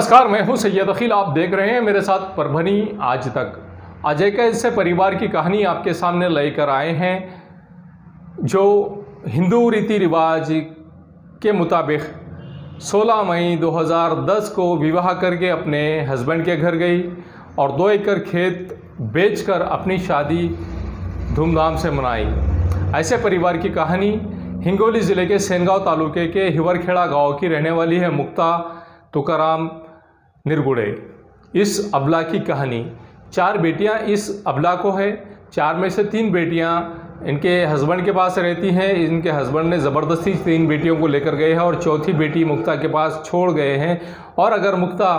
नमस्कार, मैं हूं सैयद अखिल। आप देख रहे हैं मेरे साथ परभनी आज तक। आज एक ऐसे परिवार की कहानी आपके सामने लेकर आए हैं जो हिंदू रीति रिवाज के मुताबिक 16 मई 2010 को विवाह करके अपने हस्बैंड के घर गई और 2 एकड़ खेत बेचकर अपनी शादी धूमधाम से मनाई। ऐसे परिवार की कहानी हिंगोली ज़िले के सेनगांव तालुके के हिवरखेड़ा गांव की रहने वाली है मुक्ता तुकाराम निरगुड़े। इस अबला की कहानी, 4 बेटियां इस अबला को है। 4 में से 3 बेटियां इनके हस्बैंड के पास रहती हैं। इनके हस्बैंड ने ज़बरदस्ती 3 बेटियों को लेकर गए हैं और चौथी बेटी मुक्ता के पास छोड़ गए हैं। और अगर मुक्ता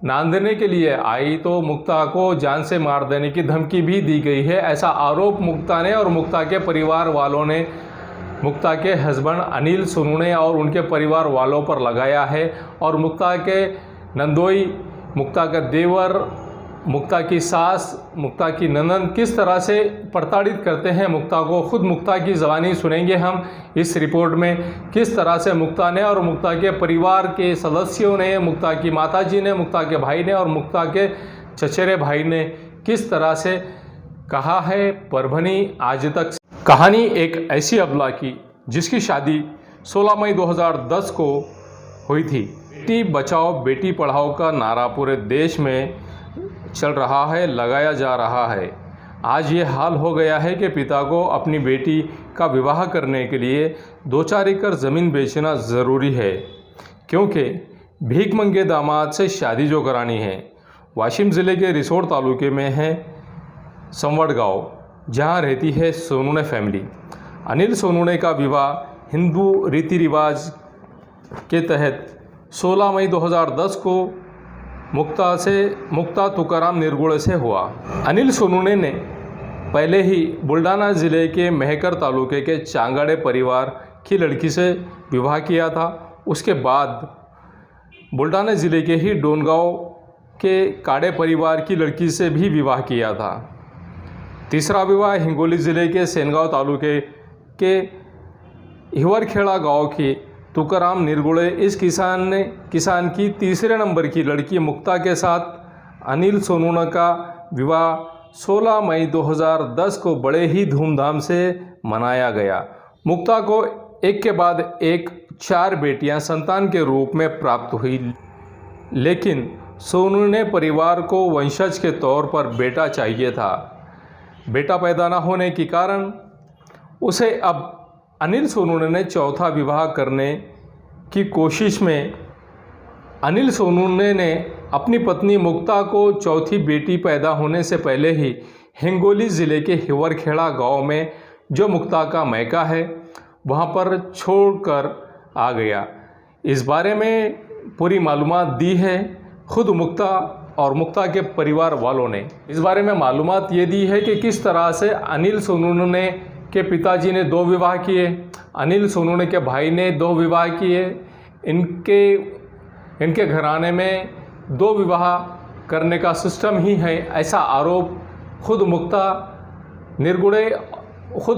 नान देने के लिए आई तो मुक्ता को जान से मार देने की धमकी भी दी गई है। ऐसा आरोप मुक्ता ने और मुक्ता के परिवार वालों ने मुक्ता के हस्बैंड अनिल सोनू ने और उनके परिवार वालों पर लगाया है। और मुक्ता के नंदोई, मुक्ता का देवर, मुक्ता की सास, मुक्ता की ननद किस तरह से प्रताड़ित करते हैं मुक्ता को, खुद मुक्ता की ज़बानी सुनेंगे हम इस रिपोर्ट में। किस तरह से मुक्ता ने और मुक्ता के परिवार के सदस्यों ने, मुक्ता की माताजी ने, मुक्ता के भाई ने और मुक्ता के चचेरे भाई ने किस तरह से कहा है परभनी आज तक। कहानी एक ऐसी अबला की जिसकी शादी 16 मई 2010 को हुई थी। बेटी बचाओ बेटी पढ़ाओ का नारा पूरे देश में चल रहा है, लगाया जा रहा है। आज ये हाल हो गया है कि पिता को अपनी बेटी का विवाह करने के लिए 2-4 एकड़ ज़मीन बेचना ज़रूरी है, क्योंकि भीख मंगे दामाद से शादी जो करानी है। वाशिम ज़िले के रिसोड तालुके में है संवड़ गाँव, जहाँ रहती है सोनूने फैमिली। अनिल सोनूने का विवाह हिंदू रीति रिवाज के तहत 16 मई 2010 को मुक्ता तुकाराम निरगुड़े से हुआ। अनिल सोनूने ने पहले ही बुल्ढाना ज़िले के मेहकर तालुके के चांगाड़े परिवार की लड़की से विवाह किया था। उसके बाद बुल्ढाना ज़िले के ही डोनगांव के काड़े परिवार की लड़की से भी विवाह किया था। तीसरा विवाह हिंगोली ज़िले के सेनगांव तालुके के हिवरखेड़ा गांव की तुकाराम निरगुड़े इस किसान की तीसरे नंबर की लड़की मुक्ता के साथ अनिल सोनू का विवाह 16 मई 2010 को बड़े ही धूमधाम से मनाया गया। मुक्ता को एक के बाद एक 4 बेटियां संतान के रूप में प्राप्त हुई, लेकिन सोनू ने परिवार को वंशज के तौर पर बेटा चाहिए था। बेटा पैदा न होने के कारण उसे अब अनिल सोनू ने चौथा विवाह करने की कोशिश में अनिल सोनू ने अपनी पत्नी मुक्ता को चौथी बेटी पैदा होने से पहले ही हिंगोली ज़िले के हिवरखेड़ा गांव में, जो मुक्ता का मैका है, वहां पर छोड़कर आ गया। इस बारे में पूरी मालूमात दी है खुद मुक्ता और मुक्ता के परिवार वालों ने। इस बारे में मालूमात ये दी है कि किस तरह से अनिल सोनू ने के पिताजी ने 2 विवाह किए, अनिल सोनू ने के भाई ने 2 विवाह किए। इनके घराने में 2 विवाह करने का सिस्टम ही है, ऐसा आरोप खुद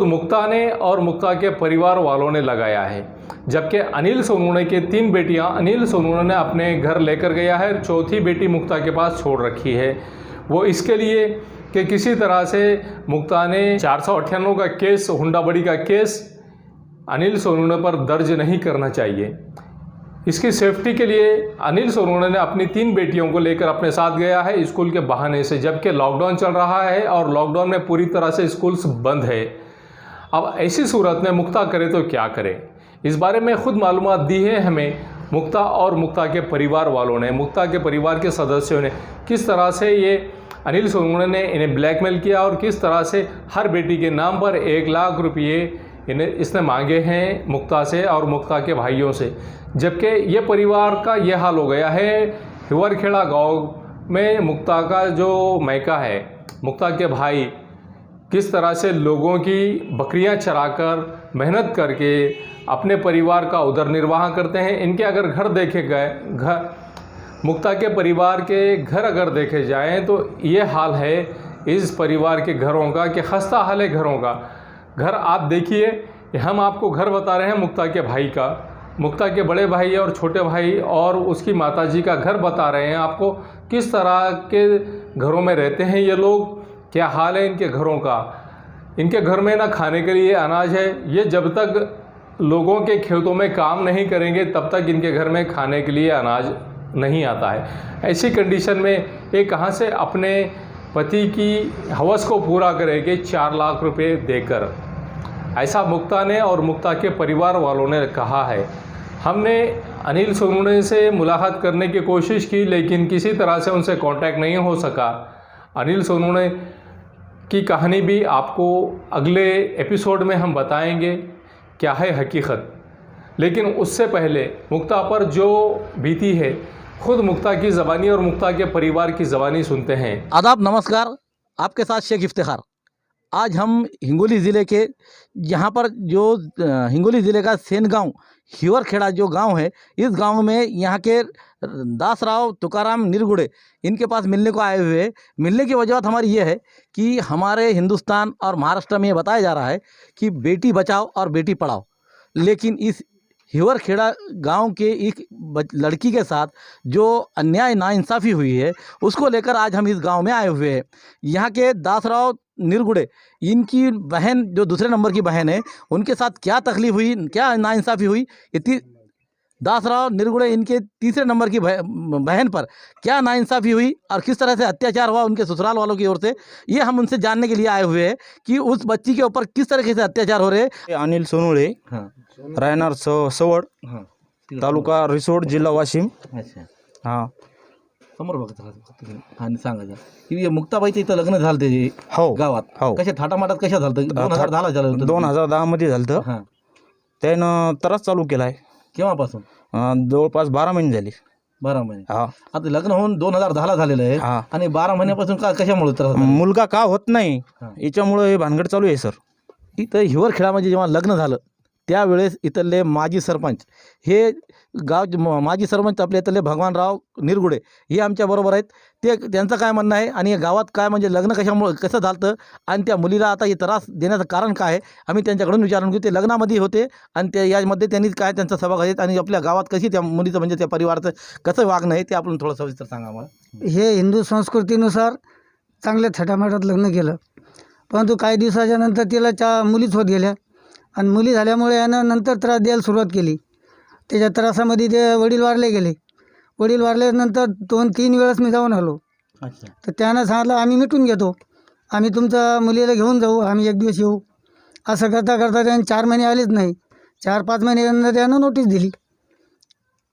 मुक्ता ने और मुक्ता के परिवार वालों ने लगाया है। जबकि अनिल सोनू ने के 3 बेटियां अनिल सोनू ने अपने घर लेकर गया है, चौथी बेटी मुक्ता के पास छोड़ रखी है। वो इसके लिए कि किसी तरह से मुक्ता ने 498 का केस, हुंडाबड़ी का केस अनिल सोनू पर दर्ज नहीं करना चाहिए। इसकी सेफ्टी के लिए अनिल सोनू ने अपनी 3 बेटियों को लेकर अपने साथ गया है स्कूल के बहाने से, जबकि लॉकडाउन चल रहा है और लॉकडाउन में पूरी तरह से स्कूल्स बंद है। अब ऐसी सूरत में मुक्ता करे तो क्या करे, इस बारे में खुद मालूमात दी है हमें मुक्ता और मुक्ता के परिवार वालों ने। मुक्ता के परिवार के सदस्यों ने किस तरह से ये अनिल सोनू ने इन्हें ब्लैकमेल किया और किस तरह से हर बेटी के नाम पर 1 लाख रुपये इसने मांगे हैं मुक्ता से और मुक्ता के भाइयों से। जबकि ये परिवार का ये हाल हो गया है। हिवरखेड़ा गांव में मुक्ता का जो मैका है, मुक्ता के भाई किस तरह से लोगों की बकरियां चराकर मेहनत करके अपने परिवार का उदर निर्वाह करते हैं। इनके अगर घर देखे गए, मुक्ता के परिवार के घर अगर देखे जाएं तो ये हाल है इस परिवार के घरों का कि खस्ता हाल है घरों का। घर आप देखिए, हम आपको घर बता रहे हैं मुक्ता के भाई का, मुक्ता के बड़े भाई और छोटे भाई और उसकी माताजी का घर बता रहे हैं आपको, किस तरह के घरों में रहते हैं ये लोग, क्या हाल है इनके घरों का। इनके घर में ना खाने के लिए अनाज है, ये जब तक लोगों के खेतों में काम नहीं करेंगे तब तक इनके घर में खाने के लिए अनाज नहीं आता है। ऐसी कंडीशन में ये कहाँ से अपने पति की हवस को पूरा करेंगे 4 लाख रुपए देकर, ऐसा मुक्ता ने और मुक्ता के परिवार वालों ने कहा है। हमने अनिल सोनवणे से मुलाकात करने की कोशिश की लेकिन किसी तरह से उनसे कांटेक्ट नहीं हो सका। अनिल सोनवणे की कहानी भी आपको अगले एपिसोड में हम बताएंगे क्या है हकीकत, लेकिन उससे पहले मुक्ता पर जो बीती है खुद मुक्ता की ज़बानी और मुक्ता के परिवार की ज़बानी सुनते हैं। आदाब, नमस्कार, आपके साथ शेख इफ्तिखार। आज हम हिंगोली ज़िले के यहाँ पर जो हिंगोली ज़िले का सेनगांव हिवरखेड़ा जो गांव है, इस गांव में यहाँ के दासराव तुकाराम निरगुड़े इनके पास मिलने को आए हुए हैं। मिलने की वजह हमारी ये है कि हमारे हिंदुस्तान और महाराष्ट्र में ये बताया जा रहा है कि बेटी बचाओ और बेटी पढ़ाओ, लेकिन इस हिवरखेड़ा गांव के एक लड़की के साथ जो अन्याय नाइंसाफ़ी हुई है उसको लेकर आज हम इस गांव में आए हुए हैं। यहाँ के दासराव निरगुड़े इनकी बहन जो दूसरे नंबर की बहन है, उनके साथ क्या तकलीफ़ हुई, क्या नाइंसाफ़ी हुई, इतनी दासराव निरगुड़े इनके तीसरे नंबर की बहन पर क्या नाइंसाफ़ी हुई और किस तरह से अत्याचार हुआ उनके ससुराल वालों की ओर से, ये हम उनसे जानने के लिए आए हुए हैं कि उस बच्ची के ऊपर किस तरीके से अत्याचार हो रहे हैं। अनिल सोनवणे, राहणार सवड, तालुका रिसोड, जिल्हा वाशिम. अच्छा, हां समोर बघत आणि सांगायचं की मुक्ताबाईचं इथं लग्न झालं ते हो गावात, हो. कशा थाटामाटात कशा झालं? 2010 झालं होतं. 2010 मध्ये झालं. हां, त्यानं त्रास चालू केलाय. केव्हापासून? जवळपास 12 महिने झाले. 12 महिने. हा आता लग्न होऊन 2010 झालेलं आहे हा. आणि 12 महिन्यापासून का कशामुळे त्रास झाला? मुलगा का होत नाही हां. याच्यामुळे हे भानगड चालू आहे सर. इथं हिवरखेडामध्ये जेव्हा लग्न झालं त्यावेळेस इथले माजी सरपंच हे माजी सरपंच आपले इथले भगवानराव निरगुडे हे आमच्याबरोबर आहेत. त्यांचं काय म्हणणं आहे आणि गावात काय म्हणजे लग्न कसं झालं आणि त्या मुलीला आता हे त्रास देण्याचं कारण काय आहे आम्ही त्यांच्याकडून विचारून घेऊ. ते लग्नामध्ये होते आणि ते यामध्ये त्यांनी काय त्यांचा सहभाग आहे आणि आपल्या गावात कशी त्या मुलीचं म्हणजे त्या परिवाराचं कसं वागणं आहे ते आपण थोडं सविस्तर सांगा आम्हाला. हे हिंदू संस्कृतीनुसार चांगल्या थाटामाटात लग्न केलं, परंतु काही दिवसाच्या नंतर तिला मुलीच होत गेल्या आणि मुली झाल्यामुळे यानं नंतर त्रास द्यायला सुरुवात केली. त्याच्या त्रासामध्ये ते वडील वारले गेले. वडील वारल्यानंतर 2-3 वेळेस मी जाऊन आलो. अच्छा, तर त्यानं सांगितलं आम्ही मिटून घेतो, आम्ही तुमच्या मुलीला घेऊन जाऊ, आम्ही एक दिवस येऊ. असं करता करता त्याने 4 महिने आलेच नाही. 4-5 महिन्यानंतर त्यानं नोटीस दिली.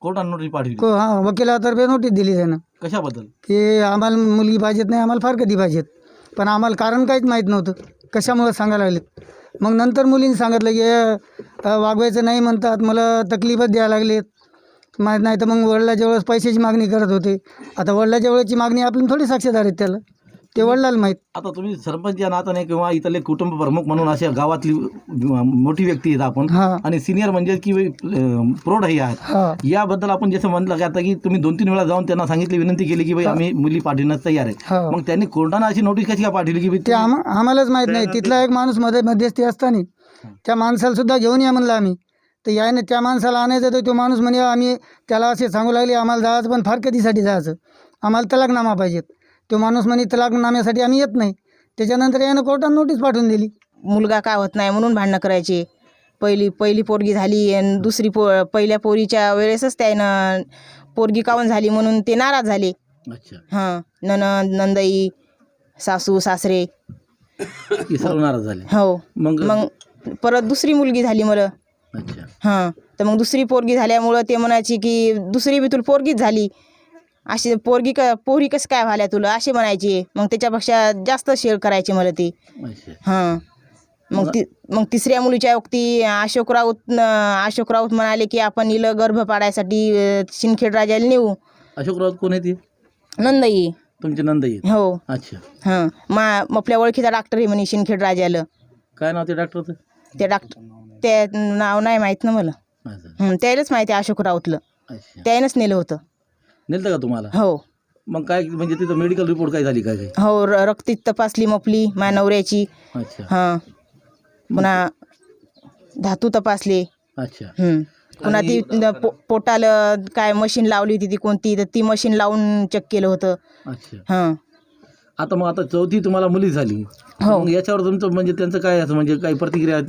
कोर्टाने नोटीस पाठवली? हां, वकिलातर्फे नोटीस दिली त्यानं कशाबद्दल? की आम्हाला मुलगी पाहिजेत नाही, आम्हाला फार कधी पाहिजेत. पण आम्हाला कारण काहीच माहीत नव्हतं कशामुळं सांगायला लागलेत. मग नंतर मुलींनी सांगितलं की वागवायचं नाही म्हणतात, मला तकलीफच द्यायला लागलेत. माहीत नाही तर मग वडिलाच्या वेळेस पैशाची मागणी करत होते. आता वडिलाच्या वेळेची मागणी आपण थोडी साक्षीदार आहेत त्याला, ते वडिलाला माहीत. आता तुम्ही सरपंच या नात्याने किंवा इथले कुटुंब प्रमुख म्हणून अशा गावातली मोठी व्यक्ती आहेत आपण हां आणि सिनियर म्हणजे की प्रौढही आहेत. हां याबद्दल आपण जसं म्हणलं की आता की तुम्ही 2-3 वेळा जाऊन त्यांना सांगितली, विनंती केली की भाई आम्ही मुली पाठवण्यास तयार आहे. हां. मग त्यांनी कोर्टानं अशी नोटीस कशी काय पाठवली की ते आम्हालाच माहीत नाही. तिथला एक माणूस मध्यस्थी असताना त्या माणसाला सुद्धा घेऊन या म्हणलं आम्ही. तर याने त्या माणसाला आणायचं तर तो माणूस म्हणे आम्ही त्याला असे सांगू लागले आम्हाला जायचं पण फार कधीसाठी जायचं, आम्हाला तलाकनामा पाहिजेत. तो माणूस म्हणे तलाकनाम्यासाठी आम्ही येत नाही. त्याच्यानंतर यानं कोर्टानं नोटीस पाठवून दिली. मुलगा काय होत नाही म्हणून भांडणं करायचे. पहिली पोरगी झाली आणि दुसरी पहिल्या पोरीच्या वेळेसच त्यानं पोरगी काऊन झाली म्हणून ते नाराज झाले. अच्छा, हां, नंदई, सासू सासरे हे सर्व नाराज झाले. हो. मग परत दुसरी मुलगी झाली मला. अच्छा, हां, तर मग दुसरी पोरगी झाल्यामुळं ते म्हणायची की दुसरी बी तुला पोरगीच झाली, अशी पोरी कसं काय व्हाल्या तुला असे म्हणायचे. मग त्याच्यापेक्षा जास्त शेअर करायचे मला ती. अच्छा. हां, मग तिसऱ्या मुलीच्या वक्ती अशोक राऊत म्हणाले की आपण हिला गर्भ पाडायसाठी शिंदखेड राजाला नेऊ. अशोक राऊत कोण आहे ते? नंदई. तुमचे नंदई? हो. अच्छा. हां, आपल्या ओळखीचा डॉक्टर आहे म्हणे शिंदखेड राजाला. काय नाव ते डॉक्टरचं? ते नाव नाही माहीत ना मला. त्यालाच माहिती आहे अशोक राऊतलं. अच्छा, त्यानंच नेलं होतं. नेलं का तुम्हाला? हो मग काय म्हणजे तिथं मेडिकल रिपोर्ट काय झाली काय? हो, रक्ती तपासली मपली माझ्या नवऱ्याची. अच्छा. हां, पुन्हा धातू तपासले. अच्छा. पुन्हा ती पोटाला काय मशीन लावली होती ती कोणती, तर ती मशीन लावून चेक केलं होतं. अच्छा. हां. आता चौथी तुम्हाला मुली झाली. हो. मग याच्यावर तुमचं म्हणजे त्यांचं काय असं म्हणजे काही प्रतिक्रिया?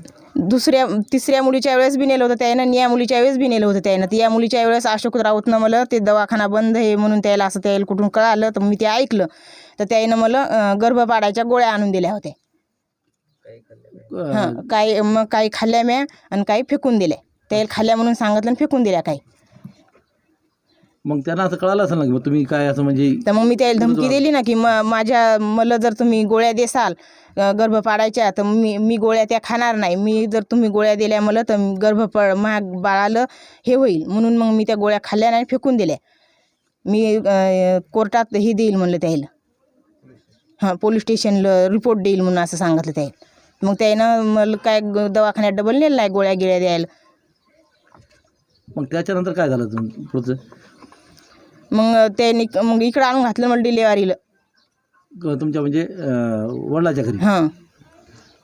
तिसऱ्या मुलीच्या वेळेस बी नेलं होतं त्यानं आणि या मुलीच्या वेळेस बी नेलं होतं त्यानं. तर या मुलीच्या वेळेस अशोक राऊतनं मला ते दवाखाना बंद आहे म्हणून त्याला असं त्याला कुठून कळालं, तर मी ते ऐकलं. तर त्यानं मला गर्भपाडाच्या गोळ्या आणून दिल्या होत्या. हां. काही खाल्ल्या म्या आणि काही फेकून दिल्या. त्याला खाल्ल्या म्हणून सांगितलं आणि फेकून दिल्या काही. मग त्यांना असं कळालं असेल ना की मग तुम्ही काय असं म्हणजे? तर मग मी त्याला धमकी दिली ना की मला जर तुम्ही गोळ्या देसाल गर्भपाडाच्या तर मी गोळ्या त्या खाणार नाही. मी जर तुम्ही गोळ्या दिल्या मला तर माझ्या बाळाला हे होईल म्हणून मग मी त्या गोळ्या खाल्ल्या नाही, फेकून दिल्या. मी कोर्टात हे देईल म्हणलं त्याला. हां, पोलीस स्टेशनला रिपोर्ट देईल म्हणून असं सांगितलं त्याला. मग त्यानं मला काय दवाखान्यात डबल नेलं नाही गोळ्या गिळ्या द्यायला. मग त्याच्यानंतर काय झालं पुढचं? मग त्यांनी मग इकडं आणून घातलं मला डिलेवरीला. तुमच्या म्हणजे वडिलाच्या घरी? हां.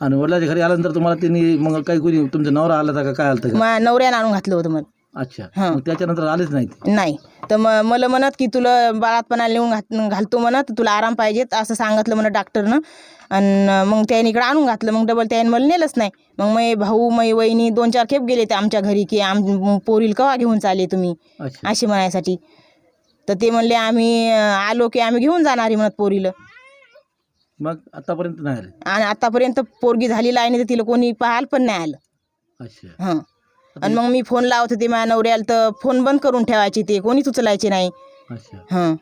आणि वडिलाच्या घरी आल्यानंतर तुम्हाला त्यांनी मग काही कोणी तुमचा नवरा आला होता का काय आलं होतं? माझ्या नवऱ्यानं आणून घातलं होतं मला. अच्छा. हां. मग त्याच्यानंतर आलेच नाहीत? नाही. तर मला म्हणत की तुला बाळातपणाला नेऊन घालतो म्हणत, तुला आराम पाहिजेत असं सांगितलं म्हणत डॉक्टरनं. आणि मग त्याने इकडं आणून घातलं. मग डबल त्याने मला नेलंच नाही. मग मै भाऊ मै वहिनी 2-4 खेप गेले ते आमच्या घरी की पोरील कवा घेऊन चालले तुम्ही अच्छा. असे म्हणायसाठी. तर ते म्हणले आम्ही आलो की आम्ही घेऊन जाणार आहे म्हणत पोरीला. मग आतापर्यंत नाही आले? आणि आतापर्यंत पोरगी झालेली आहे नाही तर तिला कोणी पाहायला पण नाही आलं. अच्छा. हां. आणि मग मी फोन लावत होते माझ्या नवऱ्याला तर फोन बंद करून ठेवायचे, ते कोणीच उचलायचे नाही. अच्छा. हां.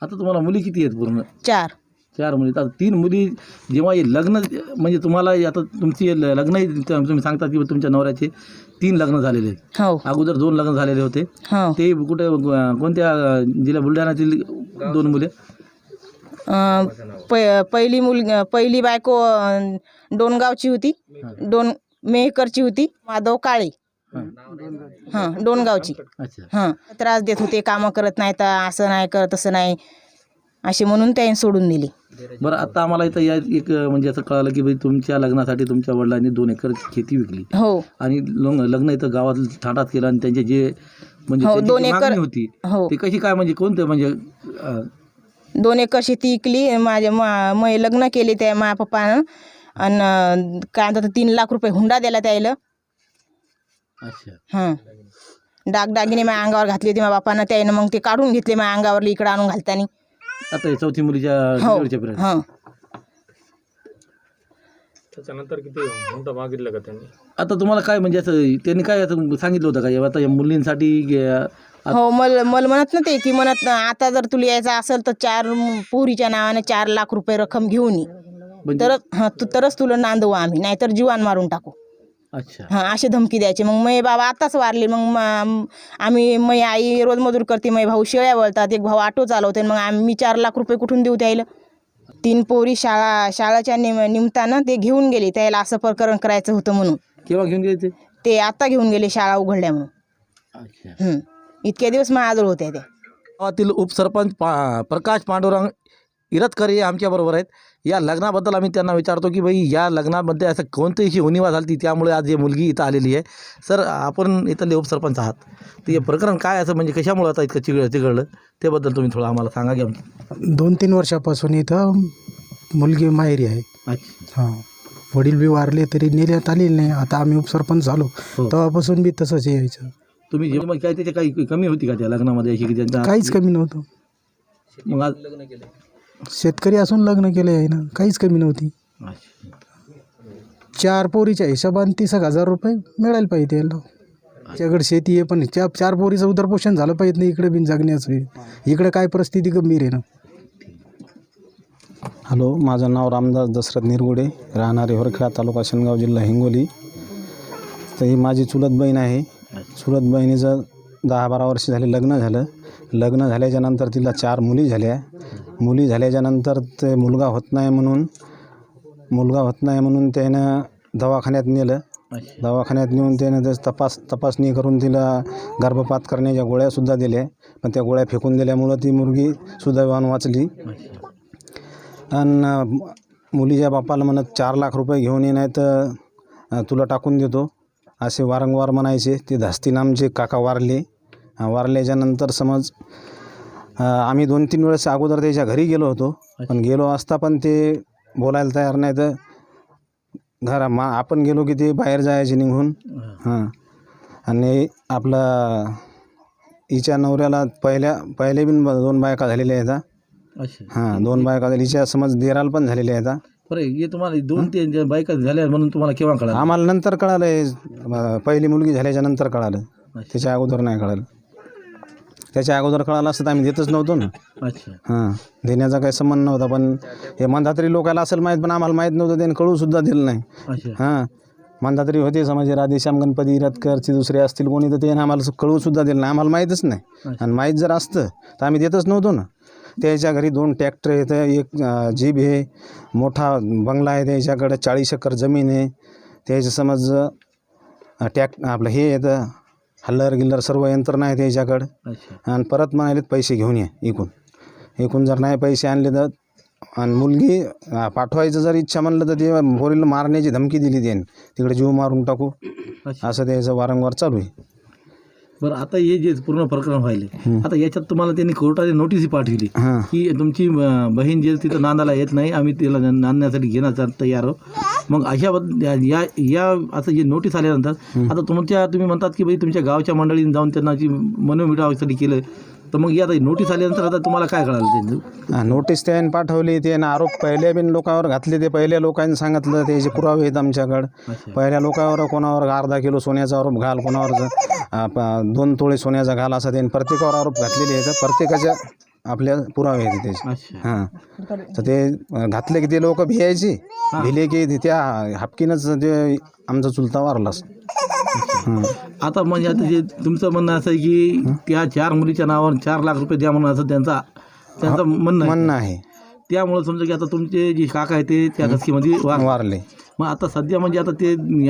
आता तुम्हाला मुली किती आहेत पूर्ण? 4. 4 मुली. आता 3 मुली जेव्हा हे लग्न म्हणजे तुम्हाला आता तुमची लग्न तुम्ही सांगता की तुमच्या नवऱ्याचे 3 लग्न झालेले आहेत. हो. अगोदर 2 लग्न झालेले होते. हो. ते कुठे कोणत्या जिल्हा? बुलढाण्यातील 2 मुले? पहिली बायको डोणगावची होती, मेहकरची होती, माधव काळे. हां, डोणगावची. अच्छा. हां. त्रास देत होते, कामं करत नाही तर असं नाही कर तसं नाही असे म्हणून त्याने सोडून दिली. बरं, आता आम्हाला इथं या एक म्हणजे असं कळालं की तुमच्या लग्नासाठी तुमच्या वडिलांनी 2 एकर शेती विकली. हो. आणि लग्न इथं गावात थाटात केलं आणि त्यांचे जे म्हणजे हो, त्यांची 2 जी एकर. मागणी होती हो. ते कशी काय म्हणजे कोणते म्हणजे 2 एकर शेती विकली. माझ्या लग्न केले त्या माझ्या पप्पानं आणि काय म्हणतात 3 लाख रुपये हुंडा दिला त्याला. अच्छा. हां. दागदागिने माझ्या अंगावर घातले होते माझ्या बापानं, त्यानं मग ते काढून घेतले माझ्या अंगावर इकडं आणून घालताना. आता चौथी मुलीच्या हो. डिलिव्हरीच्या पिरियड? हां. त्याच्यानंतर किती हुंडा मागितलं का त्यांनी? आता तुम्हाला काय म्हणजे असं त्यांनी काय असं सांगितलं होतं का आता या मुलींसाठी हो, मला म्हणत ना ते की म्हणत आता जर तुला यायचं असेल तर 4 पोरीच्या नावाने 4 लाख रुपये रक्कम घेऊन ये, म्हणजे? तरच तुला नांदवू आम्ही, नाहीतर जीवान मारून टाकू. अच्छा. हां, असे धमकी द्यायचे. मग मै बाबा आताच वारले. मग आम्ही मै आई रोज मजूर करते, मै भाऊ शेळ्या वळतात, एक भाऊ ऑटो चालवते. मग मी 4 लाख रुपये कुठून देऊ त्याला? 3 पोरी शाळाच्या निमित्तानं ते घेऊन गेले, त्याला असं प्रकरण करायचं होतं म्हणून. केव्हा घेऊन गेले ते आता घेऊन गेले शाळा उघडल्या म्हणून. अच्छा. इतक्या दिवस माझ्याजवळ होत्या त्या. गावातील उपसरपंच प्रकाश पांडुरंग इरतकर हे आमच्याबरोबर आहेत. या लग्नाबद्दल आम्ही त्यांना विचारतो की बाई या लग्नामध्ये असं कोणतीही उणिवा झाली त्यामुळे आज ही मुलगी इथं आलेली आहे. सर, आपण इथले उपसरपंच आहात, तर हे प्रकरण काय असं म्हणजे कशामुळे आता इतकं चिघळलं त्याबद्दल तुम्ही थोडं आम्हाला सांगा की. 2-3 वर्षापासून इथं मुलगी माहेरी आहे. अच्छा. हां, वडील बी वारले तरी नेण्यात आलेले नाही. आता आम्ही उपसरपंच झालो तेव्हापासून बी तसंच यायचं. तुम्ही जेव्हा काय त्याची काही कमी होती का त्या लग्नामध्ये अशी की त्यांचा? काहीच कमी नव्हतं. मग आज शेतकरी असून लग्न केलं आहे ना, काहीच कमी नव्हती. अच्छा. 4 पोरीच्या हिशोबाने 30,000 रुपये मिळायला पाहिजे याला. त्याच्याकडे शेती आहे पण 4 पोरीचं उदरपोषण झालं पाहिजे नाही इकडे बिन जगण्याचं. इकडे काय परिस्थिती गंभीर आहे ना. हॅलो, माझं नाव रामदास दशरथ निरगुडे, राहणारे हिवरखेडा, तालुका शेनगाव, जिल्हा हिंगोली. तर ही माझी चुलत बहीण आहे. चुलत बहिणीचं 10-12 वर्ष झाले लग्न झालं. लग्न झाल्याच्यानंतर तिला 4 मुली झाल्या. मुली झाल्याच्यानंतर ते मुलगा होत नाही म्हणून त्यानं दवाखान्यात नेलं. दवाखान्यात नेऊन त्यानं तपासणी करून तिला गर्भपात करण्याच्या गोळ्यासुद्धा दिल्या, पण त्या गोळ्या फेकून दिल्यामुळं ती मुलगी सुदैवानं वाचली. आणि मुलीच्या बापाला म्हणत 4 लाख रुपये घेऊन ये, नाही तर तुला टाकून देतो. असे वारंवार म्हणायचे. ते धास्तीन आमचे काका वारले. वारल्याच्यानंतर समज आम्ही 2-3 वेळेस अगोदर त्याच्या घरी गेलो होतो, पण गेलो असता पण ते बोलायला तयार नाही. तर आपण गेलो की ते बाहेर जायचे निघून. हां, आणि आपला हिच्या नवऱ्याला पहिले बी 2 बायका झालेल्या आहेत. अच्छा. हां, 2 बायका झाल्या. हिच्या समज देराला पण झालेल्या आहेत. बरं, हे तुम्हाला 2-3 बायका झाल्या म्हणून तुम्हाला केव्हा कळालं? आम्हाला नंतर कळालं हे. पहिली मुलगी झाल्याच्या नंतर कळालं. त्याच्या अगोदर नाही कळालं. त्याच्या अगोदर कळालं असतं तर आम्ही देतच नव्हतो ना. अच्छा. हां, देण्याचा काही संबंध नव्हता. पण हे मंदातरी लोकांना असेल माहीत, पण आम्हाला माहीत नव्हतं. त्याने कळूसुद्धा दिलं नाही. अच्छा. हां, मंदातरी होते समज राधेश्याम गणपती रतकरचे दुसरे असतील कोणी, तर त्याने आम्हाला कळूसुद्धा दिलं नाही. आम्हाला माहीतच नाही. आणि माहीत जर असतं तर आम्ही देतच नव्हतो ना. त्याच्या घरी 2 ट्रॅक्टर आहेत, एक जीप आहे, मोठा बंगला आहे त्याच्याकडे, 40 एकर जमीन आहे. त्याच्या समज आपलं हे येतं हल्लर गिल्लर सर्व यंत्रणा आहे त्याच्याकडं. अच्छा. आणि परत म्हणाले पैसे घेऊन या एकूण जर नाही पैसे आणले तर. आणि मुलगी पाठवायचं जर इच्छा म्हणलं तर ते पोरीला मारण्याची धमकी दिली त्याने, तिकडे जीव मारून टाकू असं त्याचं वारंवार चालू आहे. बरं, आता हे जे पूर्ण प्रकरण व्हायले, आता याच्यात तुम्हाला त्यांनी कोर्टाने नोटीस पाठवली हां, की तुमची बहीण जे तिथं नांदाला येत नाही, आम्ही तिला नांदण्यासाठी घेण्याचा तयार आहोत. मग अशा या असं जे नोटीस आल्यानंतर आता तुम्ही म्हणतात की बाई तुमच्या गावच्या मंडळीने जाऊन त्यांना मनोमिळावासाठी केलं, तर मग या नोटीस आल्यानंतर आता तुम्हाला काय कळालं त्यांचं? नोटीस त्याने पाठवली. त्यानं आरोप पहिल्या बिन लोकांवर घातले. ते पहिल्या लोकांनी सांगितलं त्याचे पुरावे आहेत आमच्याकडं. पहिल्या लोकांवर कोणावर अर्धा किलो सोन्याचा आरोप घाल, कोणावर 2 तोळे सोन्याचा घाल, असा त्यांनी प्रत्येकावर आरोप घातलेले आहेत. प्रत्येकाच्या आपल्या पुरावे आहेत त्याचे. हां, तर ते घातले की ते लोक भियायचे, भिले की त्या हपकीनंच ते आमचा चुलता वारलाच. आता म्हणजे आता जे तुमचं म्हणणं असं आहे की त्या 4 मुलीच्या नावावर 4 लाख रुपये द्या म्हणून असं त्यांचं म्हणणं आहे. त्यामुळे समजा की आता तुमचे जे काका आहे ते त्या धसकीमध्ये वारले. मग आता सध्या म्हणजे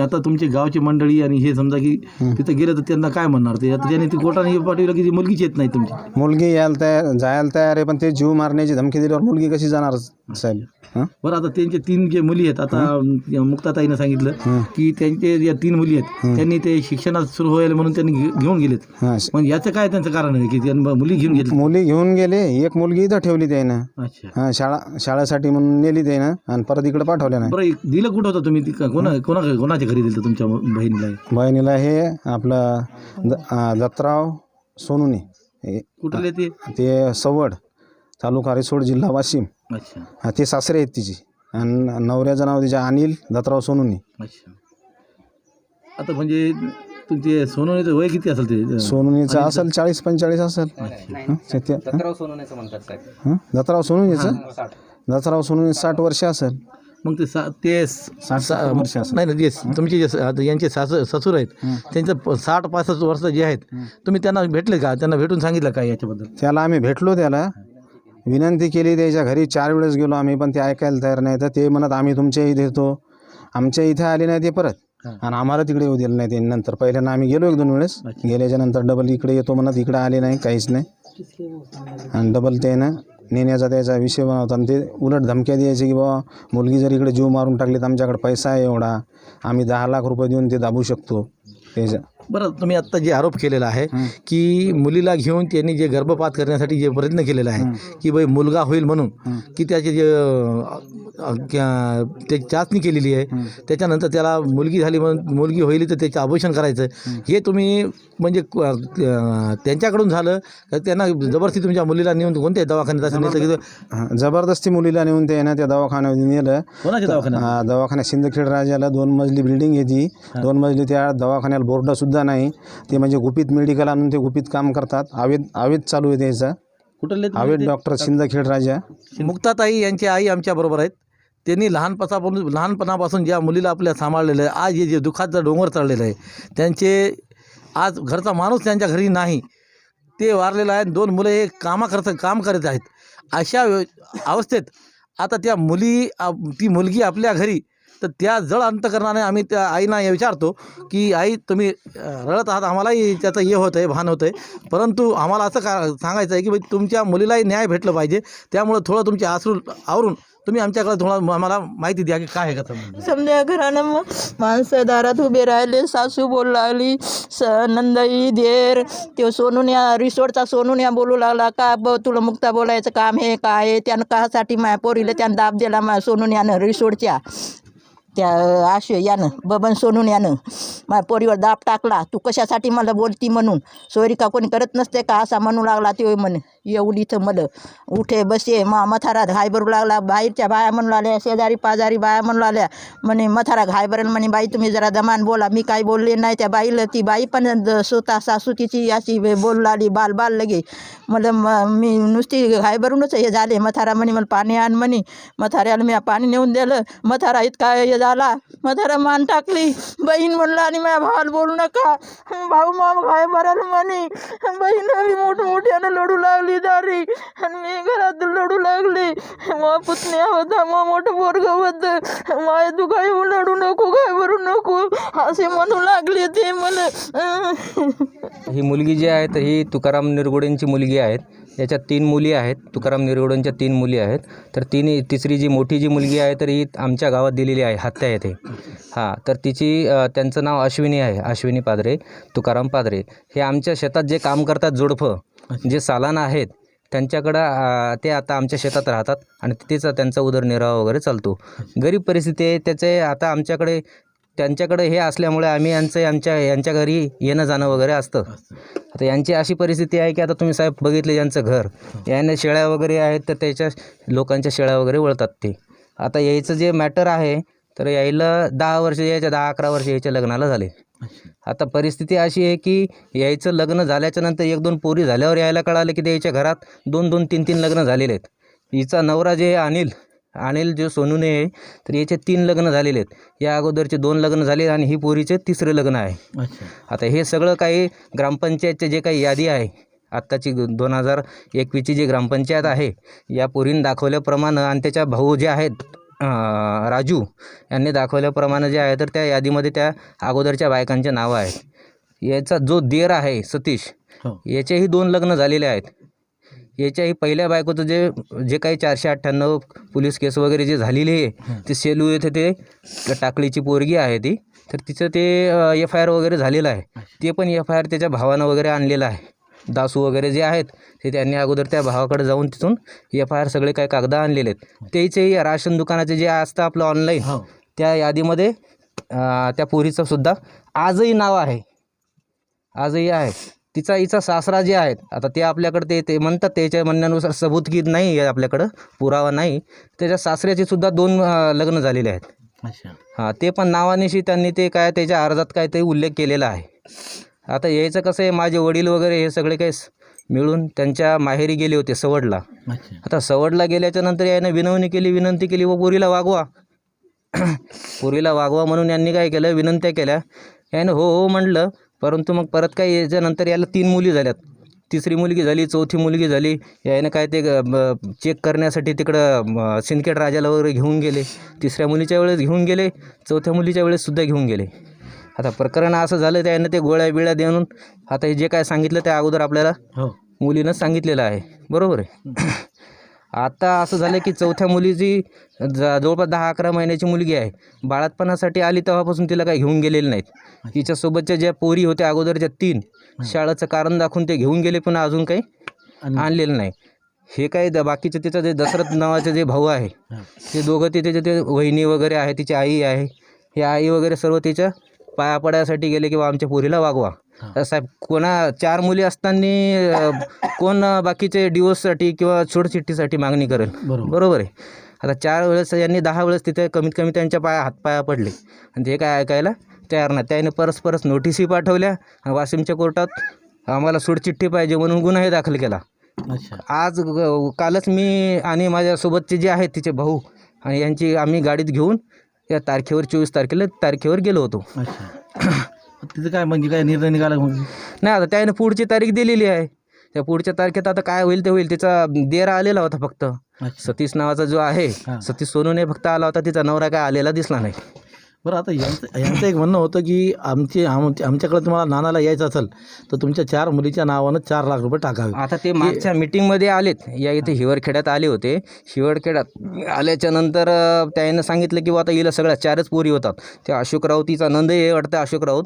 आता तुमचे गावची मंडळी आणि हे समजा की तिथं गेलं तर त्यांना काय म्हणणार? ते आता त्यांनी ती कोर्टाने पाठवलं की ती मुलगीच येत नाही तुमची. मुलगी जायला तयार आहे, पण ते जीव मारण्याची धमकी दिल्यावर मुलगी कशी जाणार साहेब? बरं, आता त्यांचे 3 जे मुली आहेत, आता मुक्ताताईनं सांगितलं की त्यांचे ज्या 3 मुली आहेत त्यांनी ते शिक्षणात सुरू व्हायला म्हणून त्यांनी घेऊन गेलेत. मग याचं काय त्यांचं कारण आहे की त्यांनी मुली घेऊन घेतली? मुली घेऊन गेले. एक मुलगी इथं ठेवली त्यानं. अच्छा. हां, शाळेसाठी म्हणून नेली त्यानं आणि परत इकडे पाठवल्या नाही. बरं, दिलं कुठं होतं तुम्ही? कोणाच्या घरी दिलं तुमच्या बहिणीला? हे आपलं दत्तराव सोनुने. कुठले ते सवड, तालुका रिसोड, जिल्हा वाशिम. अच्छा. ते सासरे आहेत तिचे. आणि नवऱ्याचं नाव तिच्या अनिल दत्तराव सोनुने. अच्छा. आता म्हणजे तुमचे सोनवणीचं वय किती असेल? ते सोनुनीचं असेल 40-45 असेल. दत्तराव सोनवणेचं म्हणतात साहेब. दत्तराव सोनुनी 60 वर्ष असेल. मग ते 60 वर्ष असेल. नाही जे तुमचे जे यांचे ससुर आहेत त्यांचं 60-65 वर्ष जे आहेत, तुम्ही त्यांना भेटले का? त्यांना भेटून सांगितलं का याच्याबद्दल? त्याला आम्ही भेटलो, त्याला विनंती केली. त्याच्या घरी 4 वेळेस गेलो आम्ही, पण ते ऐकायला तयार नाही. तर ते म्हणत आम्ही तुमच्या इथे येतो. आमच्या इथे आले नाही ते परत, आणि आम्हाला तिकडे येऊ दिलं नाही. ते नंतर पहिल्यांदा आम्ही गेलो 1-2 वेळेस. गेल्याच्या नंतर डबल इकडे येतो म्हणत इकडे आले नाही, काहीच नाही. आणि डबल त्यानं नेण्याचा त्याचा विषय बनवता. आणि ते उलट धमक्या द्यायचे की बाबा मुलगी जर इकडे जीव मारून टाकली तर आमच्याकडे पैसा आहे एवढा, आम्ही 10 लाख रुपये देऊन ते दाबू शकतो त्याच्या. बरं, तुम्ही आत्ता जे आरोप केलेला आहे की मुलीला घेऊन त्यांनी जे गर्भपात करण्यासाठी जे प्रयत्न केलेला आहे की बाई मुलगा होईल म्हणून, की त्याची जे त्याची चाचणी केलेली आहे, त्याच्यानंतर त्याला मुलगी झाली म्हणून मुलगी होईल तर त्याचं ऑपरेशन करायचं, हे तुम्ही म्हणजे त्यांच्याकडून झालं तर त्यांना जबरदस्ती तुमच्या मुलीला नेऊन कोणत्या दवाखान्यात असं नेलं की? जबरदस्ती मुलीला नेऊन त्यानं त्या दवाखान्यात नेलं. कोणाच्या दवाखान्यात? दवाखान्यात सिंदखेड राजाला 2 मजली बिल्डिंग आहे ती. 2 मजली. त्या दवाखान्याला बोर्डसुद्धा नाही. ते म्हणजे गुपित मेडिकल आणून ते गुपित काम करतात. आवेद चालू आहे त्याचा. कुठले आवेद डॉक्टर सिंदखेड राजा. मुक्ताताई यांची आई आमच्याबरोबर आहेत. त्यांनी लहानपणापासून ज्या मुलीला आपल्या सांभाळलेलं आहे, आज हे जे दुःखाचं डोंगर चढलेलं आहे, त्यांचे आज घरचा माणूस त्यांच्या घरी नाही, ते वारलेलं आहे. 2 मुलं हे काम करत आहेत. अशा अवस्थेत आता ती मुलगी आपल्या घरी तर त्या जड अंतकरणाने आम्ही त्या आईना हे विचारतो की आई तुम्ही रडत आहात, आम्हालाही त्याचं हे होतं आहे, भान होतं आहे, परंतु आम्हाला असं सांगायचं आहे की भाई तुमच्या मुलीलाही न्याय भेटलं पाहिजे, त्यामुळं थोडं तुमचे आसरू आवरून तुम्ही आमच्याकडे थोडं आम्हाला माहिती द्या की काय आहे का समजा. समजा घरानं मग माणसं दारात उभे राहिले, सासू बोलू लागली, नंदई देर तो सोनून्या रिसोर्टचा सोनून्या बोलू लागला का तुला मुक्ता बोलायचं काम हे काय आहे, त्यानं कासाठी माझ्या पोरीला त्यानं दाब दिला माझ्या सोनून्यानं रिसोर्टच्या त्या यानं बबन सोनून यानं माझ्या पोरीवर दाब टाकला, तू कशासाठी मला बोलती म्हणून, सोयरी का कोणी करत नसते का असा म्हणू लागला. ते म्हणे एवढी इथं मला उठे बसे मथारा घाय भरू लागला. बाहेरच्या बाया म्हणू लागल्या, शेजारी पाजारी बाया म्हणू लागल्या, म्हणे मथारा घाय भरेल म्हणे, बाई तुम्ही जरा दमान बोला. मी काही बोलले नाही त्या बाईला, ती बाई पण स्वतः सासू तिची अशी बोलू लागली बाल लगे. मला मी नुसती घाय भरूनच हे झाले. मथारा म्हणे मला पाणी आण म्हणे, मथाऱ्याला मी पाणी नेऊन दिलं. मथारा इतका हे झाला, मथारा मान टाकली. बहीण म्हणला आणि माझ्या भावाला बोलू नका, भाऊ माम घाय भरायला म्हणे. बहीण मी मोठमोठ्यानं लढू लागली दारी आणि मी घरात लढू लागली. मग पुतण्या होता, मग मोठं पोरगं होतं, माय तू काय लढू नको, काय भरू नको असे म्हणू लागले ते मला. ही मुलगी जी आहे तर ही तुकाराम निरगुडेंची मुलगी आहेत. याच्यात 3 मुली आहेत, तुकाराम निरगुडेंच्या 3 मुली आहेत. तर तिसरी जी मोठी जी मुलगी आहे तर ही आमच्या गावात दिलेली आहे, हत्या येथे. हां, तर त्यांचं नाव अश्विनी आहे, अश्विनी पादरे, तुकाराम पादरे. हे आमच्या शेतात जे काम करतात जोडपं, जे सालाना आहेत त्यांच्याकडं ते आता आमच्या शेतात राहतात आणि तिथेच त्यांचा उदरनिर्वाह वगैरे चालतो. गरीब परिस्थिती आहे त्याचे. आता त्यांच्याकडे हे असल्यामुळे आम्ही यांच्या घरी येणं जाणं वगैरे असतं. आता यांची अशी परिस्थिती आहे की आता तुम्ही साहेब बघितले यांचं घर, याने शेळ्या वगैरे आहेत तर त्याच्या लोकांच्या शेळ्या वगैरे वळतात ते. आता यायचं जे मॅटर आहे तर यायला 10 वर्ष यायच्या 10-11 वर्ष यायच्या लग्नाला झाले. आता परिस्थिती अशी आहे की यायचं लग्न झाल्याच्या नंतर 1-2 पोरी झाल्यावर यायला कळालं की त्याच्या घरात 2-2, 3-3 लग्न झालेले आहेत. हिचा नवरा जे अनिल जो सोनूने आहे तर याचे 3 लग्न झालेले आहेत. या अगोदरचे 2 लग्न झाले आणि ही पोरीचे 3रं लग्न आहे. आता हे सगळं काही ग्रामपंचायतचे जे काही यादी आहे आत्ताची 2021ची जी ग्रामपंचायत आहे या पोरीने दाखवल्याप्रमाणे आणि त्याच्या भाऊ जे आहेत राजू यांनी दाखवल्याप्रमाणे जे आहे तर त्या यादीमध्ये त्या अगोदरच्या बायकांचे नावं आहेत. याचा जो देर आहे सतीश, याचेही 2 लग्न झालेले आहेत. याच्याही पहिल्या बायकोचं जे काही 498 पोलीस केस वगैरे जे झालेली आहे ते सेलू येथे ते टाकळीची पोरगी आहे ती, तर तिचं ते FIR वगैरे झालेलं आहे. ते पण FIR त्याच्या भावानं वगैरे आणलेलं आहे. दासू वगैरे जे आहेत ते त्यांनी अगोदर त्या भावाकडे जाऊन तिथून FIR सगळे काही कागद आणलेले आहेत. त्याचेही राशन दुकानाचे जे असतं आपलं ऑनलाईन त्या यादीमध्ये त्या पोरीचं सुद्धा आजही नाव आहे, आजही आहे. हिचा सासरा जे आहेत आता ते आपल्याकडे ते म्हणतात त्याच्या म्हणण्यानुसार सबूत की नाही आहे आपल्याकडं, पुरावा नाही. त्याच्या सासऱ्याचे सुद्धा 2 लग्न झालेले आहेत. हां, ते पण नावानिशी त्यांनी ते काय त्याच्या अर्जात काय ते उल्लेख केलेला आहे. आता यायचं कसं आहे, माझे वडील वगैरे हे सगळे काही मिळून त्यांच्या माहेरी गेले होते सवडला. आता सवडला गेल्याच्या नंतर याने विनंती केली व पोरीला वागवा पोरीला वागवा म्हणून यांनी काय केलं, विनंत्या केल्या. यानं हो म्हटलं, परंतु मग परत काय याच्यानंतर याला 3 मुली झाल्यात. 3री मुलगी झाली, 4थी मुलगी झाली. यानं काय ते चेक करण्यासाठी तिकडं सिंदखेड राजाला वगैरे घेऊन गेले. 3ऱ्या मुलीच्या वेळेस घेऊन गेले, 4थ्या मुलीच्या वेळेससुद्धा घेऊन गेले. आता प्रकरण असं झालं त्यानं ते गोळ्या बिळ्या देऊन आता हे जे काय सांगितलं त्या अगोदर आपल्याला मुलीनं सांगितलेलं आहे, बरोबर आहे. आता असं झालं की 4थ्या मुलीची जवळपास 10-11 महिन्याची मुलगी आहे. बाळातपणासाठी आली तेव्हापासून तिला काही घेऊन गेलेले नाहीत. हिच्यासोबतच्या ज्या पोरी होत्या अगोदरच्या 3 शाळेचं कारण दाखवून ते घेऊन गेले, पण अजून काही आणलेलं नाही. हे काय बाकीचे तिचं जे दशरथ नावाचे जे भाऊ आहे ते दोघं तिचे ते वहिनी वगैरे आहे, तिची आई आहे, हे आई वगैरे सर्व तिच्या पाया पडायसाठी गेले किंवा आमच्या पोरीला वागवा. साहेब 4 मुली असताना कोण बाकीचे डिवोर्ससाठी किंवा सोडचिठ्ठीसाठी मागणी करेल, बरोबर आहे. आता 4 वेळेस यांनी 10 वेळेस तिथे कमीत कमी त्यांच्या हातपाया पडले आणि ते काय ऐकायला तयार नाही. त्याने परस्पर नोटीसही पाठवल्या आणि वाशिमच्या कोर्टात आम्हाला सोडचिठ्ठी पाहिजे म्हणून गुन्हाही दाखल केला. कालच मी आणि माझ्यासोबतचे जे आहेत तिचे भाऊ आणि आम्ही गाडीत घेऊन या तारखेवर 24 तारखेवर गेलो होतो. तिथं काय म्हणजे काय निर्णय निघाला? नाही, आता त्याने पुढची तारीख दिलेली आहे त्या पुढच्या तारखेत आता काय होईल ते होईल. तिचा देर आलेला होता फक्त, सतीश नावाचा जो आहे, सतीश सोनूने फक्त आला होता, तिचा नवरा काय आलेला दिसला नाही. बरं, आता यांचं एक म्हणणं होतं की आमच्याकडे तुम्हाला नानाला यायचं असेल तर तुमच्या 4 मुलीच्या नावानं 4 लाख रुपये टाकावे. आता ते मागच्या मीटिंगमध्ये आलेत, या इथे हिवरखेड्यात आले होते. हिवरखेड्यात आल्याच्या नंतर त्यानं सांगितलं की आता हिला सगळ्या 4च पोरी होतात. त्या अशोक राऊतीचा नंद आहे वाटतं, अशोक राऊत,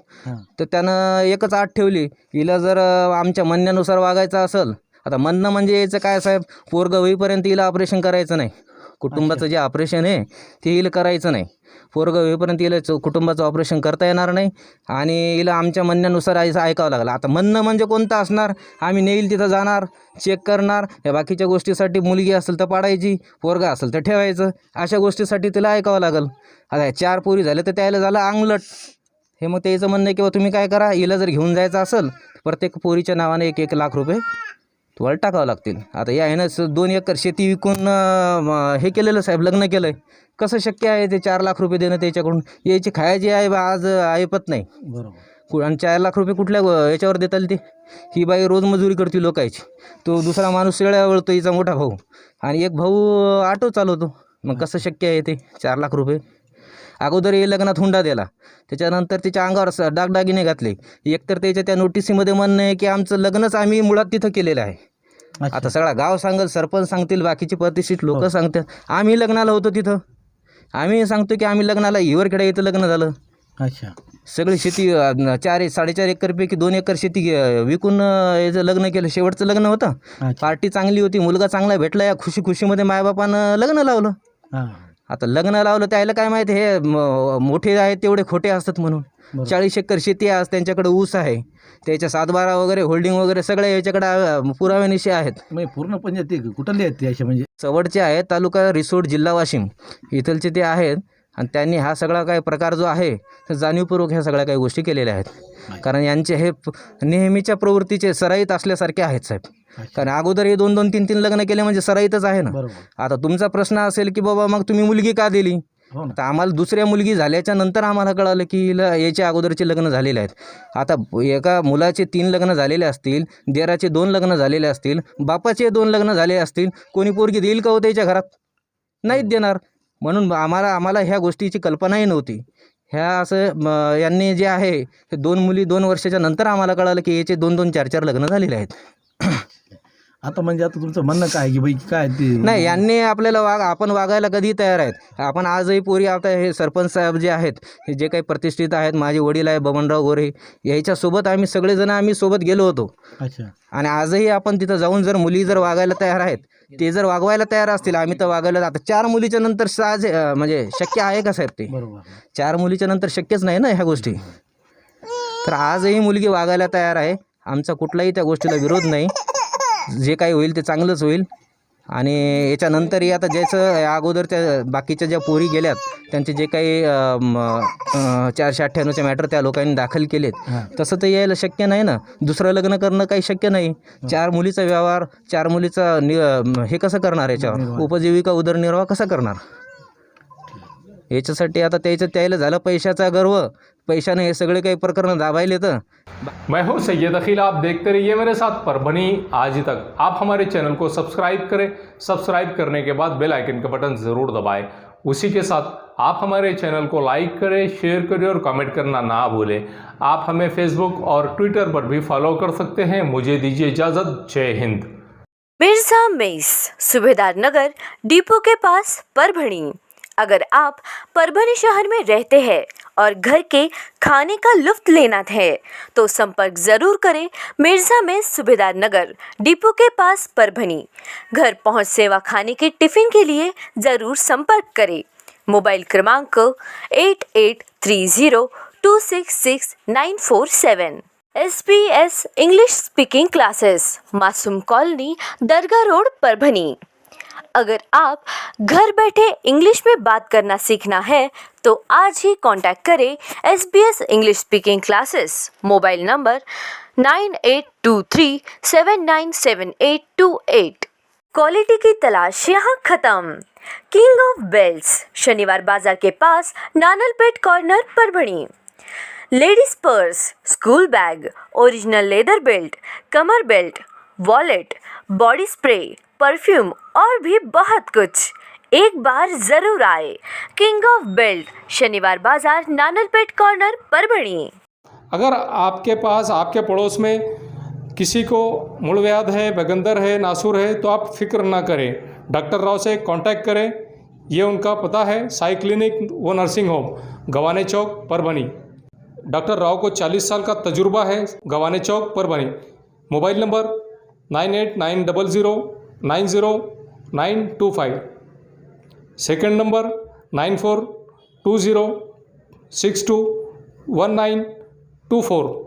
तर त्यानं एकच आठ ठेवली. हिला जर आमच्या म्हणण्यानुसार वागायचं असेल, आता म्हणणं म्हणजे याचं काय साहेब, पोरगं होईपर्यंत हिला ऑपरेशन करायचं नाही. कुटुंबाचं जे ऑपरेशन आहे ते हिला करायचं नाही. पोरगं होईपर्यंत हिला कुटुंबाचं ऑपरेशन करता येणार नाही आणि हिला आमच्या म्हणण्यानुसार ऐकावं लागलं. आता म्हणणं म्हणजे कोणतं असणार, आम्ही नेईल तिथं जाणार, चेक करणार, या बाकीच्या गोष्टीसाठी मुलगी असेल तर पाडायची, पोरगा असेल तर ठेवायचं, अशा गोष्टीसाठी तिला ऐकावं लागेल. आता 4 पोरी झाले तर त्याला झालं अंगलट. हे मग त्याचं म्हणणं आहे की तुम्ही काय करा, हिला जर घेऊन जायचं असेल प्रत्येक पोरीच्या नावाने 1-1 लाख रुपये तुम्हाला टाकावं लागतील. आता या ह्यानं 2 एकर शेती विकून हे केलेलं साहेब, लग्न केलं आहे. कसं शक्य आहे ते 4 लाख रुपये देणं त्याच्याकडून? याची खायची आहे आज ऐपत नाही. बरोबर. आणि 4 लाख रुपये कुठल्या याच्यावर देताल ते? ही बाई रोज मजुरी करते लोकांची, तो दुसरा माणूस शेळ्या वळतो, हिचा मोठा भाऊ, आणि एक भाऊ ऑटो चालवतो. मग कसं शक्य आहे ते 4 लाख रुपये? अगोदर हे लग्नात हुंडा दिला, त्याच्यानंतर तिच्या अंगावर दागदागिने घातले. एकतर त्याच्या त्या नोटिसीमध्ये म्हणणं आहे की आमचं लग्नच आम्ही मुळात तिथं केलेलं आहे. आता सगळा गाव सांगेल, सरपंच सांगतील, बाकीचे प्रतिष्ठित लोक सांगतात. आम्ही लग्नाला होतो तिथं, आम्ही सांगतो की आम्ही लग्नाला हिवरखेडा इथं लग्न झालं. अच्छा. सगळी शेती 4-4.5 एकरपैकी 2 एकर शेती विकून याचं लग्न केलं. शेवटचं लग्न होतं, पार्टी चांगली होती, मुलगा चांगला भेटला, या खुशीमध्ये मायबापानं लग्न लावलं. आता लग्न लावलं त्याला काय माहिती, हे मोठे आहेत तेवढे खोटे असतात म्हणून. 40 एकर शेती आहे, त्यांच्याकडे ऊस आहे, त्याच्या 7-12 वगैरे होल्डिंग वगैरे सगळ्या याच्याकडे पुराव्यानिशी आहेत. म्हणजे पूर्णपणे ते कुठले आहेत ते असे, म्हणजे चवडचे आहेत, तालुका रिसोड, जिल्हा वाशिम इथलचे ते आहेत. आणि त्यांनी हा सगळा काय प्रकार जो आहे तर जाणीवपूर्वक ह्या सगळ्या काही गोष्टी केलेल्या आहेत. कारण यांचे हे नेहमीच्या प्रवृत्तीचे सराईत असल्यासारखे आहेत साहेब. कारण अगोदर हे 2-2, 3-3 लग्न केले म्हणजे सराईतच आहे ना. आता तुमचा प्रश्न असेल की बाबा मग तुम्ही मुलगी का दिली, तर आम्हाला दुसऱ्या मुलगी झाल्याच्या नंतर आम्हाला कळालं की याच्या अगोदरचे लग्न झालेले आहेत. आता एका मुलाचे 3 लग्न झालेले असतील, देराचे 2 लग्न झालेले असतील, बापाचे 2 लग्न झाले असतील, कोणी पोरगी देईल का हो त्याच्या घरात? नाहीच देणार. म्हणून आम्हाला ह्या गोष्टीची कल्पनाही नव्हती. ह्या असं यांनी जे आहे हे 2 मुली 2 वर्षाच्या नंतर आम्हाला कळालं की याचे 2-2, 4-4 लग्न झालेले आहेत. आता म्हणजे आता तुमचं म्हणणं काय की बाई काय ते नाही, यांनी आपल्याला आपण वागायला कधी तयार आहेत. आपण आजही पोरी, आता हे सरपंच साहेब जे आहेत, हे जे काही प्रतिष्ठित आहेत, माझे वडील आहे बबनराव गोरे, याच्यासोबत आम्ही सगळेजण आम्ही सोबत गेलो होतो. अच्छा. आणि आजही आपण तिथं जाऊन जर मुली जर वागायला तयार आहेत, ते जर वागवायला तयार असतील, आम्ही तर वागायला. आता 4 मुलीच्या नंतर सहज म्हणजे शक्य आहे का साहेब ते? बरोबर. 4 मुलीच्या नंतर शक्यच नाही ना ह्या गोष्टी. तर आजही मुलगी वागायला तयार आहे. आमचा कुठलाही त्या गोष्टीला विरोध नाही. जे काही होईल ते चांगलंच होईल. आणि याच्यानंतरही आता ज्याचं अगोदर त्या बाकीच्या ज्या पोरी गेल्यात त्यांचे जे काही 498चे मॅटर त्या लोकांनी दाखल केलेत, तसं तर यायला शक्य नाही ना. दुसरं लग्न करणं काही शक्य नाही. 4 मुलीचा व्यवहार, 4 मुलीचा हे कसं करणार, याच्यावर उपजीविका उदरनिर्वाह कसा करणार? याच्यासाठी आता त्याला झालं पैशाचा गर्व, पैशाने हे सगळे काही प्रकरण दाबायले. तर मैं हूं सैयद अखिल, आप देखते रहिए मेरे साथ परभनी आज तक। आप हमारे चैनल को सब्सक्राइब करें, सब्सक्राइब करने के बाद बेल आइकन का बटन ज़रूर दबाएं। उसी के साथ आप हमारे चैनल को लाइक करें, शेयर करें और कमेंट करना ना भूलें। आप हमें फेसबुक और ट्विटर पर भी फॉलो कर सकते हैं। मुझे दीजिए इजाज़त। जय हिंद। मिर्जा मेस, सूबेदार नगर, डिपो के पास, परभणी। अगर आप परभणी शहर में रहते हैं और घर के खाने का लुत्फ लेना है तो संपर्क ज़रूर करें। मिर्ज़ा मेस, सूबेदार नगर, डिपो के पास, परभणी। घर पहुंच सेवा खाने के टिफ़िन के लिए ज़रूर संपर्क करें। मोबाइल क्रमांक 8830266947। SBS इंग्लिश स्पीकिंग क्लासेस, मासूम कॉलोनी, दरगाह रोड, परभणी। अगर आप घर बैठे इंग्लिश में बात करना सीखना है तो आज ही कांटेक्ट करें SBS English speaking classes. Mobile number 9823797828। Quality की तलाश यहाँ खत्म। किंग ऑफ बेल्ट्स, शनिवार बाजार के पास, Nanalpeth corner, Parbhani. Ladies purse, school bag, original leather belt, कमर belt, wallet, body spray, perfume और भी बहुत कुछ। एक बार जरूर आए। किंग ऑफ बेल्ट, शनिवार बाजार, नानलपेट कॉर्नर, परभणी। अगर आपके पास आपके पड़ोस में किसी को मूलव्याध है, बगंदर है, नासूर है, तो आप फिक्र ना करें, डॉक्टर राव से कांटेक्ट करें। ये उनका पता है, साई क्लिनिक व nursing home, Gawane Chowk, Parbhani. Doctor Rao को 40 साल का तजुर्बा है, Gawane Chowk, Parbhani. Mobile number 9890090925। Second number 9420621924।